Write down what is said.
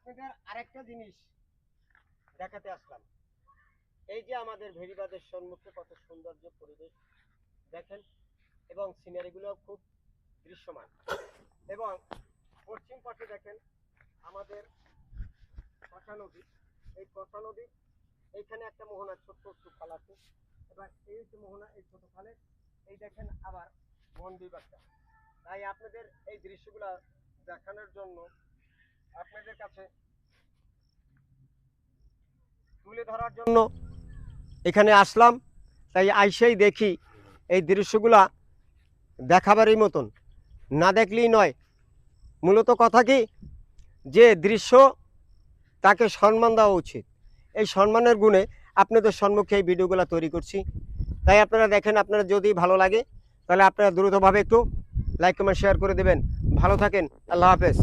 আপনাদের আরেকটা জিনিস দেখাতে আসলাম। এই যে আমাদের ভেড়িবাঁধের সম্মুখে কত সৌন্দর্য পরিবেশ দেখেন, এবং সিনারিগুলো খুব দৃশ্যমান। এবং পশ্চিম পাশে দেখেন আমাদের কষা নদী। এই কষা নদী, এইখানে একটা মোহনা, ছোট্ট একটু খাল আছে। এবার এই হচ্ছে মোহনা, এই ছোট খালে এই দেখেন আবার বন বিভাগটা। তাই আপনাদের এই দৃশ্যগুলো দেখানোর জন্য আপনাদের কাছে তুলে ধরার জন্য এখানে আসলাম। তাই আইসেই দেখি এই দৃশ্যগুলা দেখাবারই মতন, না দেখলেই নয়। মূলত কথা কি, যে দৃশ্য তাকে সম্মান দেওয়া উচিত। এই সম্মানের গুণে আপনাদের সম্মুখে এই ভিডিওগুলো তৈরি করছি। তাই আপনারা দেখেন, আপনারা যদি ভালো লাগে তাহলে আপনারা দ্রুতভাবে একটু লাইক কমেন্ট শেয়ার করে দেবেন। ভালো থাকেন, আল্লাহ হাফেজ।